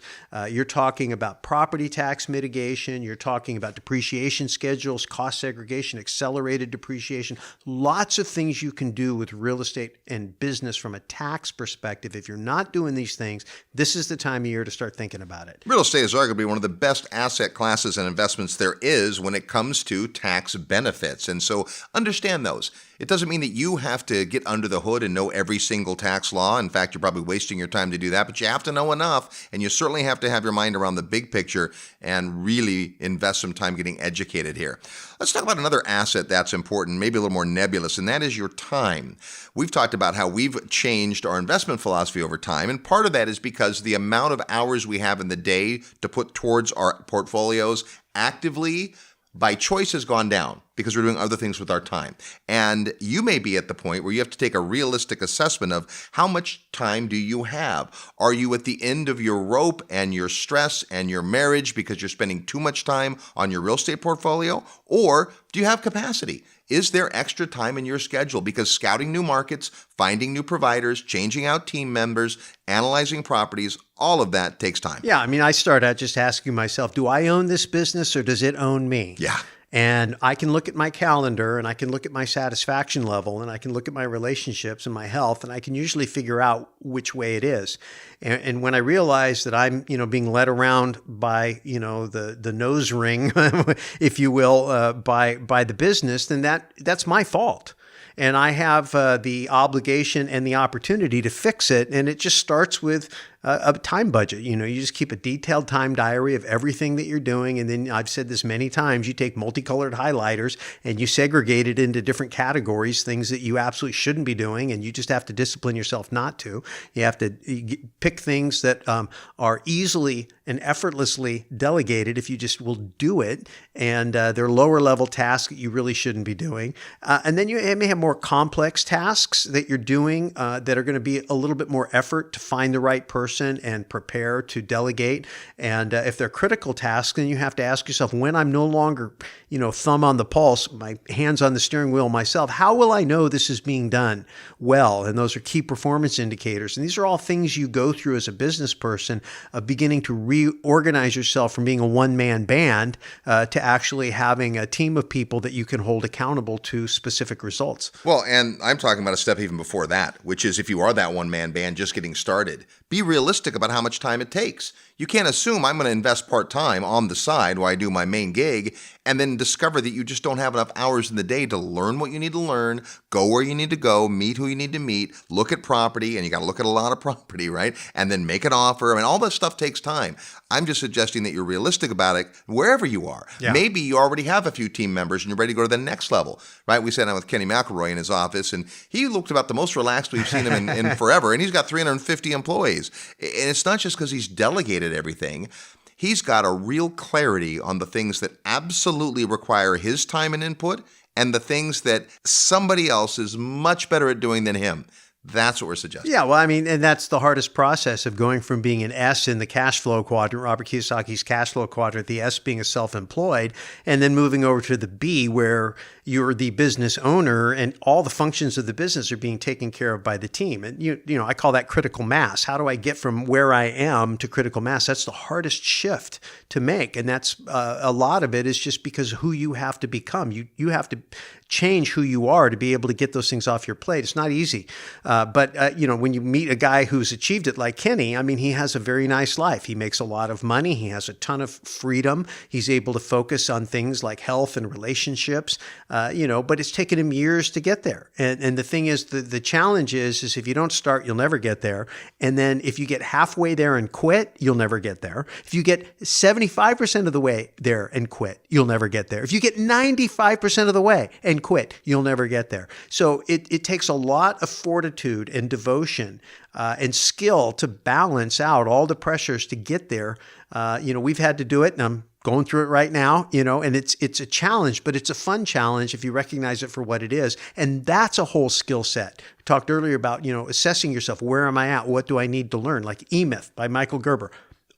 You're talking about property tax mitigation. You're talking about depreciation schedules, cost segregation, accelerated depreciation. Lots of things you can do with real estate and business from a tax perspective. If you're not doing these things, this is the time of year to start thinking about it. Real estate is arguably one of the best asset classes and investments there is when it comes to tax benefits. And so understand those. It doesn't mean that you have to get under the hood and know every single tax law. In fact, you're probably wasting your time to do that, but you have to know enough, and you certainly have to have your mind around the big picture and really invest some time getting educated here. Let's talk about another asset that's important, maybe a little more nebulous, and that is your time. We've talked about how we've changed our investment philosophy over time, and part of that is because the amount of hours we have in the day to put towards our portfolios actively by choice has gone down because we're doing other things with our time. And you may be at the point where you have to take a realistic assessment of how much time do you have? Are you at the end of your rope and your stress and your marriage because you're spending too much time on your real estate portfolio? Or do you have capacity? Is there extra time in your schedule? Because scouting new markets, finding new providers, changing out team members, analyzing properties, all of that takes time. Yeah, I mean, I start out just asking myself, do I own this business or does it own me? Yeah. And I can look at my calendar and I can look at my satisfaction level and I can look at my relationships and my health, and I can usually figure out which way it is. And when I realize that I'm, being led around by, the nose ring, if you will, by the business, then that's my fault. and I have the obligation and the opportunity to fix it. And it just starts with a time budget. You just keep a detailed time diary of everything that you're doing. And then I've said this many times, you take multicolored highlighters and you segregate it into different categories, things that you absolutely shouldn't be doing. And you just have to discipline yourself not to. You have to pick things that are easily and effortlessly delegated if you just will do it. And they're lower level tasks that you really shouldn't be doing. And then you may have more complex tasks that you're doing that are going to be a little bit more effort to find the right person and prepare to delegate. And if they're critical tasks, then you have to ask yourself, when I'm no longer, thumb on the pulse, my hands on the steering wheel myself, how will I know this is being done well? And those are key performance indicators. And these are all things you go through as a business person, beginning to reorganize yourself from being a one-man band to actually having a team of people that you can hold accountable to specific results. Well, and I'm talking about a step even before that, which is if you are that one-man band just getting started, be realistic about how much time it takes. You can't assume I'm going to invest part-time on the side while I do my main gig and then discover that you just don't have enough hours in the day to learn what you need to learn, go where you need to go, meet who you need to meet, look at property, and you got to look at a lot of property, right? And then make an offer. I mean, all that stuff takes time. I'm just suggesting that you're realistic about it wherever you are. Yeah. Maybe you already have a few team members and you're ready to go to the next level, right? We sat down with Kenny McElroy in his office, and he looked about the most relaxed we've seen him in forever, and he's got 350 employees. And it's not just because he's delegated everything. He's got a real clarity on the things that absolutely require his time and input and the things that somebody else is much better at doing than him. That's what we're suggesting. Yeah, well, I mean, and that's the hardest process of going from being an S in the cash flow quadrant, Robert Kiyosaki's cash flow quadrant, the S being a self-employed, and then moving over to the B where you're the business owner and all the functions of the business are being taken care of by the team. And, I call that critical mass. How do I get from where I am to critical mass? That's the hardest shift to make. And that's a lot of it is just because of who you have to become. You have to change who you are to be able to get those things off your plate. It's not easy. But when you meet a guy who's achieved it like Kenny, I mean, he has a very nice life. He makes a lot of money. He has a ton of freedom. He's able to focus on things like health and relationships, but it's taken him years to get there. And the thing is, the challenge is if you don't start, you'll never get there. And then if you get halfway there and quit, you'll never get there. If you get 75% of the way there and quit, you'll never get there. If you get 95% of the way and quit, you'll never get there. So it takes a lot of fortitude and devotion and skill to balance out all the pressures to get there. We've had to do it, and I'm going through it right now, and it's a challenge, but it's a fun challenge if you recognize it for what it is. And that's a whole skill set. We talked earlier about, assessing yourself. Where am I at? What do I need to learn? Like E-Myth by Michael Gerber.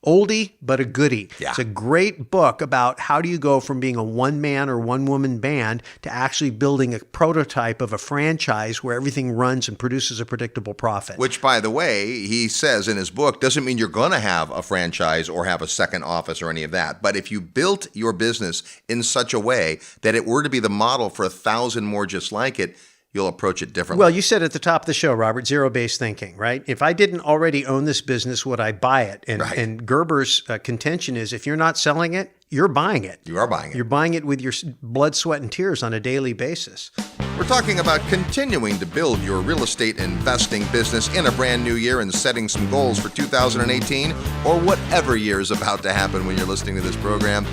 Oldie, but a goodie. Yeah. It's a great book about how do you go from being a one-man or one-woman band to actually building a prototype of a franchise where everything runs and produces a predictable profit. Which, by the way, he says in his book, doesn't mean you're going to have a franchise or have a second office or any of that. But if you built your business in such a way that it were to be the model for 1,000 more just like it, you'll approach it differently. Well, you said at the top of the show, Robert, zero-based thinking, right? If I didn't already own this business, would I buy it? And Gerber's contention is if you're not selling it, you're buying it. You are buying it. You're buying it with your blood, sweat, and tears on a daily basis. We're talking about continuing to build your real estate investing business in a brand new year and setting some goals for 2018 or whatever year is about to happen when you're listening to this program.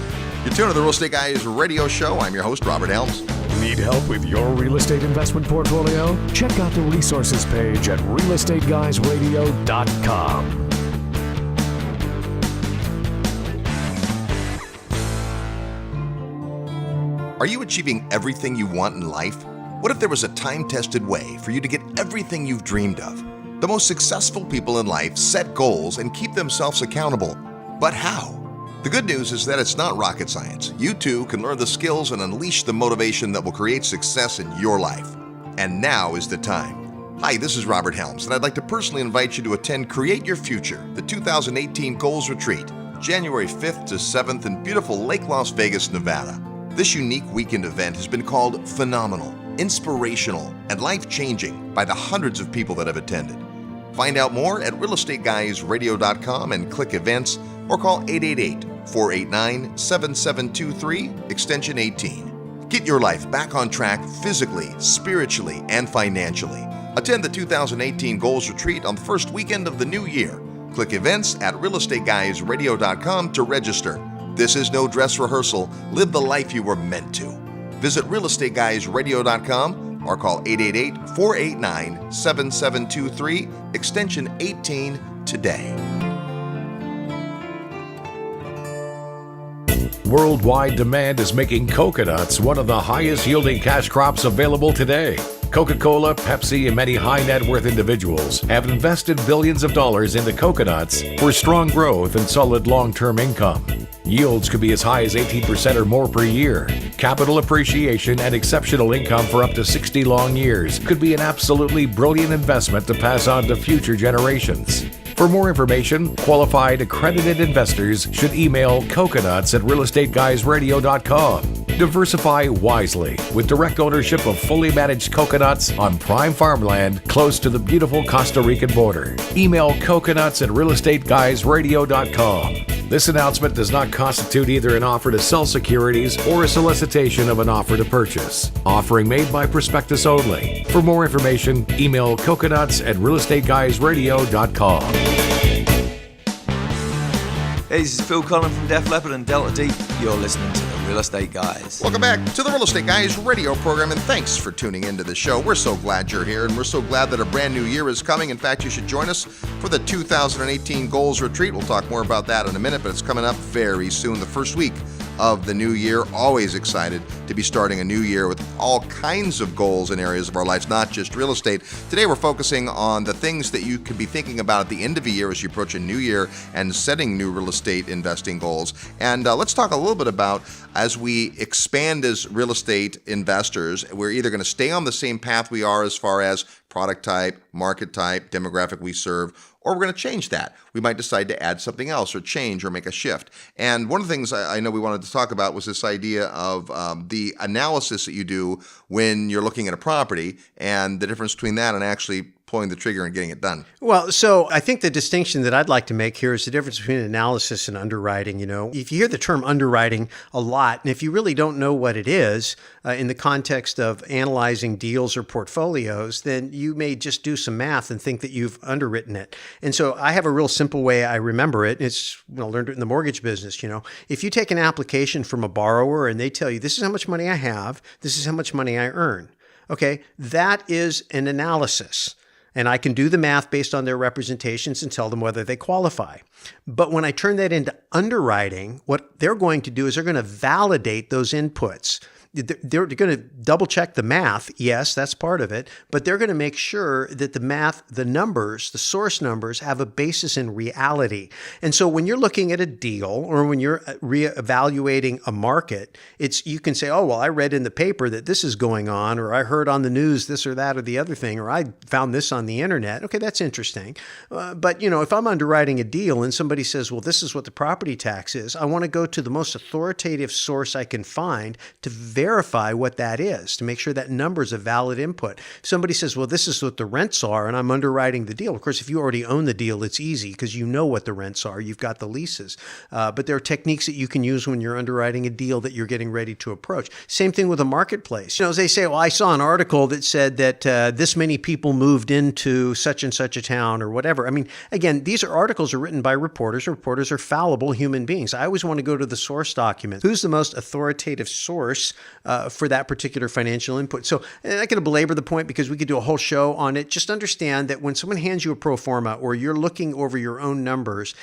You're tuned to the Real Estate Guys radio show. I'm your host, Robert Helms. Need help with your real estate investment portfolio? Check out the resources page at realestateguysradio.com. Are you achieving everything you want in life? What if there was a time-tested way for you to get everything you've dreamed of? The most successful people in life set goals and keep themselves accountable. But how? The good news is that it's not rocket science. You too can learn the skills and unleash the motivation that will create success in your life. And now is the time. Hi, this is Robert Helms, and I'd like to personally invite you to attend Create Your Future, the 2018 Goals Retreat, January 5th to 7th in beautiful Lake Las Vegas, Nevada. This unique weekend event has been called phenomenal, inspirational, and life-changing by the hundreds of people that have attended. Find out more at realestateguysradio.com and click events or call 888-489-7723, extension 18. Get your life back on track physically, spiritually, and financially. Attend the 2018 Goals Retreat on the first weekend of the new year. Click events at realestateguysradio.com to register. This is no dress rehearsal. Live the life you were meant to. Visit realestateguysradio.com or call 888-489-7723, extension 18 today. Worldwide demand is making coconuts one of the highest yielding cash crops available today. Coca-Cola, Pepsi, and many high net worth individuals have invested billions of dollars into coconuts for strong growth and solid long-term income. Yields could be as high as 18% or more per year. Capital appreciation and exceptional income for up to 60 long years could be an absolutely brilliant investment to pass on to future generations. For more information, qualified accredited investors should email coconuts@realestateguysradio.com. Diversify wisely with direct ownership of fully managed coconuts on prime farmland close to the beautiful Costa Rican border. Email coconuts@realestateguysradio.com. This announcement does not constitute either an offer to sell securities or a solicitation of an offer to purchase. Offering made by prospectus only. For more information, email coconuts@realestateguysradio.com. Hey, this is Phil Collin from Def Leppard and Delta Deep. You're listening to the Real Estate Guys. Welcome back to the Real Estate Guys radio program, and thanks for tuning into the show. We're so glad you're here, and we're so glad that a brand new year is coming. In fact, you should join us for the 2018 Goals Retreat. We'll talk more about that in a minute, but it's coming up very soon, the first week of the new year. Always excited to be starting a new year with all kinds of goals in areas of our lives, not just real estate. Today we're focusing on the things that you could be thinking about at the end of the year as you approach a new year and setting new real estate investing goals. And let's talk a little bit about, as we expand as real estate investors, we're either going to stay on the same path we are as far as product type, market type, demographic we serve, or we're going to change that. We might decide to add something else or change or make a shift. And one of the things I know we wanted to talk about was this idea of the analysis that you do when you're looking at a property and the difference between that and actually pulling the trigger and getting it done. Well, so I think the distinction that I'd like to make here is the difference between analysis and underwriting. You know, if you hear the term underwriting a lot, and if you really don't know what it is in the context of analyzing deals or portfolios, then you may just do some math and think that you've underwritten it. And so I have a real simple way I remember it. It's, I learned it in the mortgage business. You know, if you take an application from a borrower and they tell you, this is how much money I have, this is how much money I earn. Okay, that is an analysis. And I can do the math based on their representations and tell them whether they qualify. But when I turn that into underwriting, what they're going to do is they're going to validate those inputs. They're going to double check the math. Yes, that's part of it. But they're going to make sure that the math, the numbers, the source numbers have a basis in reality. And so when you're looking at a deal or when you're reevaluating a market, you can say, oh, well, I read in the paper that this is going on, or I heard on the news this or that or the other thing, or I found this on the internet. Okay, that's interesting. But, you know, if I'm underwriting a deal and somebody says, well, this is what the property tax is, I want to go to the most authoritative source I can find to verify what that is, to make sure that number is a valid input. If somebody says, well, this is what the rents are, and I'm underwriting the deal. Of course, if you already own the deal, it's easy because you know what the rents are. You've got the leases. But there are techniques that you can use when you're underwriting a deal that you're getting ready to approach. Same thing with a marketplace. You know, as they say, well, I saw an article that said that this many people moved into such and such a town or whatever. I mean, again, these articles are written by reporters. Reporters are fallible human beings. I always want to go to the source document. Who's the most authoritative source for that particular financial input? So I'm not going to belabor the point because we could do a whole show on it. Just understand that when someone hands you a pro forma or you're looking over your own numbers,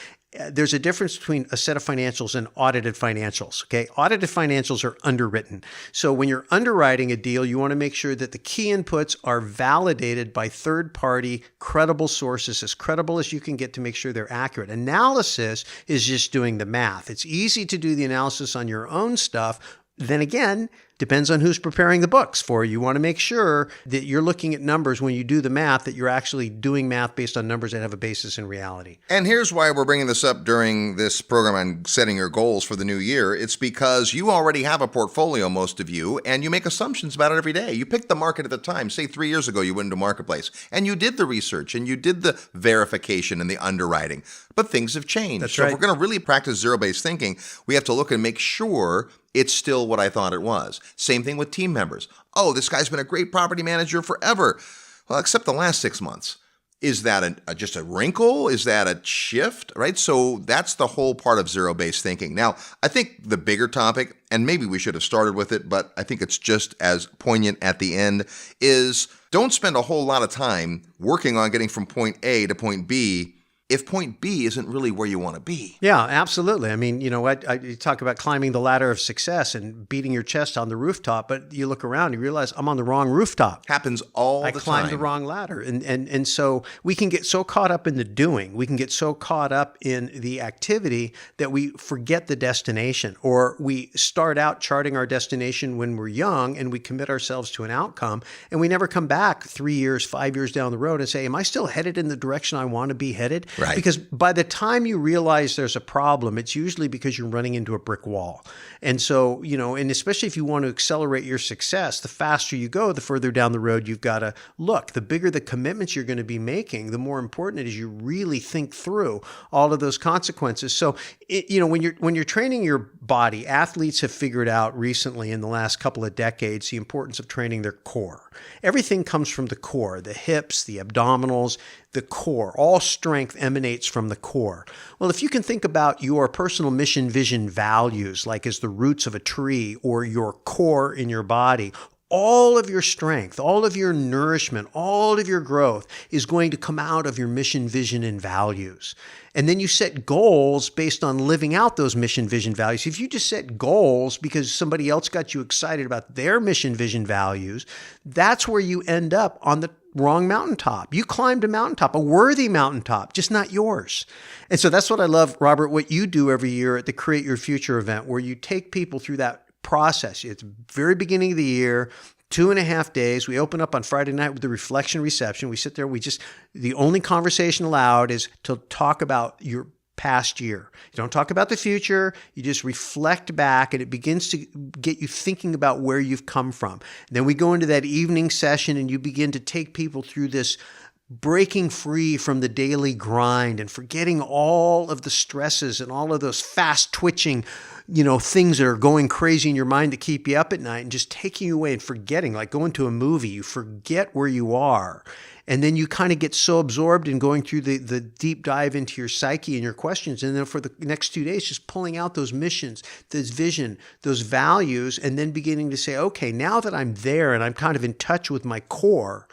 there's a difference between a set of financials and audited financials. Okay, audited financials are underwritten. So when you're underwriting a deal, you want to make sure that the key inputs are validated by third-party credible sources, as credible as you can get to make sure they're accurate. Analysis is just doing the math. It's easy to do the analysis on your own stuff. Then again, depends on who's preparing the books for you. You want to make sure that you're looking at numbers when you do the math, that you're actually doing math based on numbers that have a basis in reality. And here's why we're bringing this up during this program on setting your goals for the new year. It's because you already have a portfolio, most of you, and you make assumptions about it every day. You pick the market at the time. Say 3 years ago, you went into a marketplace and you did the research and you did the verification and the underwriting, but things have changed. That's so right. If we're going to really practice zero-based thinking, we have to look and make sure it's still what I thought it was. Same thing with team members. Oh, this guy's been a great property manager forever. Well, except the last 6 months. Is that just a wrinkle? Is that a shift, right? So that's the whole part of zero-based thinking. Now, I think the bigger topic, and maybe we should have started with it, but I think it's just as poignant at the end, is don't spend a whole lot of time working on getting from point A to point B if point B isn't really where you want to be. Yeah, absolutely. I mean, you know what? You talk about climbing the ladder of success and beating your chest on the rooftop, but you look around and you realize I'm on the wrong rooftop. Happens all the time. I climbed the wrong ladder. And so we can get so caught up in the doing, we can get so caught up in the activity that we forget the destination, or we start out charting our destination when we're young and we commit ourselves to an outcome and we never come back 3 years, 5 years down the road and say, am I still headed in the direction I want to be headed? Right. Because by the time you realize there's a problem, it's usually because you're running into a brick wall. And so, you know, and especially if you want to accelerate your success, the faster you go, the further down the road you've got to look. The bigger the commitments you're going to be making, the more important it is you really think through all of those consequences. So, you know, when you're training your body, athletes have figured out recently in the last couple of decades the importance of training their core. Everything comes from the core, the hips, the abdominals, the core. All strength emanates from the core. Well, if you can think about your personal mission, vision, values, like as the roots of a tree, or your core in your body, all of your strength, all of your nourishment, all of your growth is going to come out of your mission, vision, and values. And then you set goals based on living out those mission, vision, values. If you just set goals because somebody else got you excited about their mission, vision, values, that's where you end up on the wrong mountaintop. You climbed a mountaintop, a worthy mountaintop, just not yours. And so that's what I love, Robert, what you do every year at the Create Your Future event, where you take people through that process. It's the very beginning of the year, 2.5 days. We open up on Friday night with the reflection reception. We sit there. The only conversation allowed is to talk about your past year. You don't talk about the future. You just reflect back, and it begins to get you thinking about where you've come from. Then we go into that evening session, and you begin to take people through this breaking free from the daily grind and forgetting all of the stresses and all of those fast twitching, you know, things that are going crazy in your mind that keep you up at night, and just taking you away and forgetting, like going to a movie, you forget where you are. And then you kind of get so absorbed in going through the deep dive into your psyche and your questions. And then for the next 2 days, just pulling out those missions, this vision, those values, and then beginning to say, okay, now that I'm there and I'm kind of in touch with my core,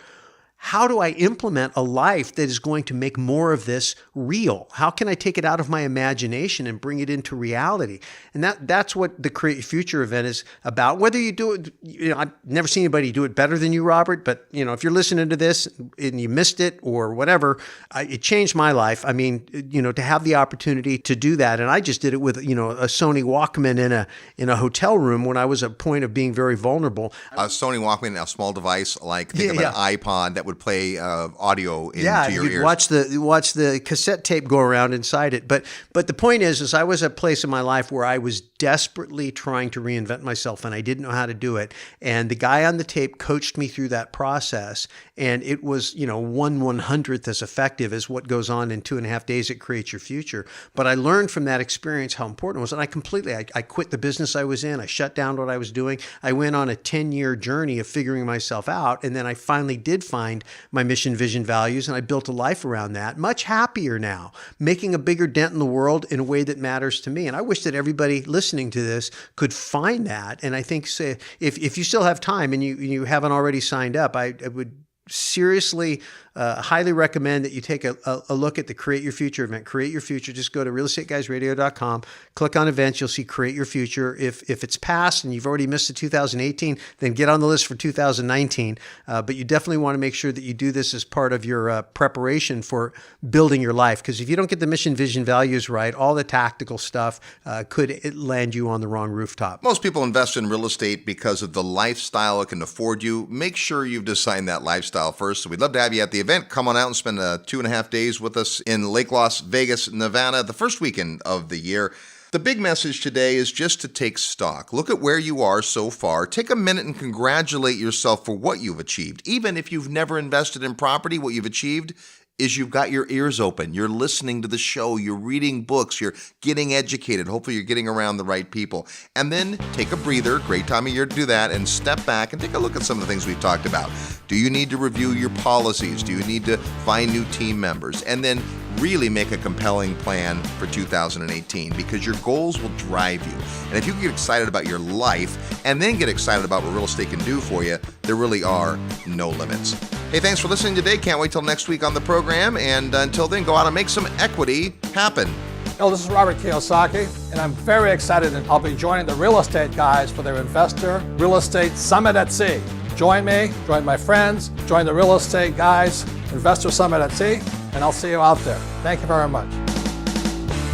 how do I implement a life that is going to make more of this real? How can I take it out of my imagination and bring it into reality? And that's what the Create Your Future event is about. Whether you do it, you know, I've never seen anybody do it better than you, Robert, but you know, if you're listening to this and you missed it or whatever, it changed my life. I mean, you know, to have the opportunity to do that. And I just did it with, you know, a Sony Walkman in a hotel room when I was at a point of being very vulnerable. A Sony Walkman, a small device, like think of an iPod that would play audio into your ears. Watch the cassette tape go around inside it. But the point is I was at a place in my life where I was desperately trying to reinvent myself, and I didn't know how to do it. And the guy on the tape coached me through that process, and it was, you know, 1/100th as effective as what goes on in 2.5 days at Create Your Future. But I learned from that experience how important it was, and I quit the business I was in. I shut down what I was doing. I went on a 10-year journey of figuring myself out, and then I finally did find my mission, vision, values, and I built a life around that. Much happier now, making a bigger dent in the world in a way that matters to me. And I wish that everybody listening to this could find that. And I think, say, if you still have time and you haven't already signed up, I would seriously highly recommend that you take a look at the Create Your Future event. Create Your Future. Just go to realestateguysradio.com, click on events. You'll see Create Your Future. If it's past and you've already missed the 2018, then get on the list for 2019. But you definitely want to make sure that you do this as part of your preparation for building your life. Because if you don't get the mission, vision, values right, all the tactical stuff could land you on the wrong rooftop. Most people invest in real estate because of the lifestyle it can afford you. Make sure you've designed that lifestyle first. So we'd love to have you at the event. Come on out and spend 2.5 days with us in Lake Las Vegas, Nevada, the first weekend of the year. The big message today is just to take stock. Look at where you are so far. Take a minute and congratulate yourself for what you've achieved. Even if you've never invested in property, what you've achieved is you've got your ears open. You're listening to the show. You're reading books. You're getting educated. Hopefully you're getting around the right people. And then take a breather, great time of year to do that, and step back and take a look at some of the things we've talked about. Do you need to review your policies? Do you need to find new team members? And then really make a compelling plan for 2018, because your goals will drive you. And if you get excited about your life and then get excited about what real estate can do for you, there really are no limits. Hey, thanks for listening today. Can't wait till next week on the program. And until then, go out and make some equity happen. Hello, this is Robert Kiyosaki, and I'm very excited that I'll be joining the Real Estate Guys for their Investor Real Estate Summit at Sea. Join me, join my friends, join the Real Estate Guys Investor Summit at Sea, and I'll see you out there. Thank you very much.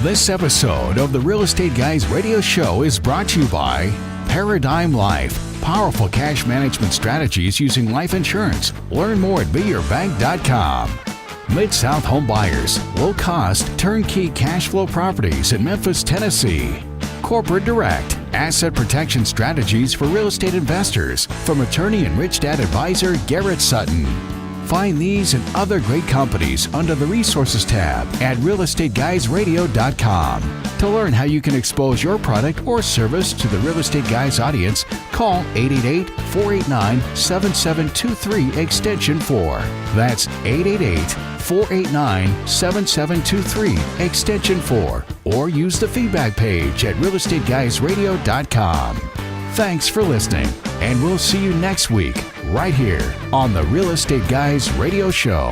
This episode of the Real Estate Guys radio show is brought to you by Paradigm Life. Powerful cash management strategies using life insurance. Learn more at beyourbank.com. Mid-South Home Buyers. Low-cost, turnkey cash flow properties in Memphis, Tennessee. Corporate Direct. Asset protection strategies for real estate investors from attorney and rich dad advisor Garrett Sutton. Find these and other great companies under the Resources tab at realestateguysradio.com. To learn how you can expose your product or service to the Real Estate Guys audience, call 888-489-7723 extension 4. That's 888-489-7723 extension 4. Or use the feedback page at realestateguysradio.com. Thanks for listening, and we'll see you next week right here on the Real Estate Guys Radio Show.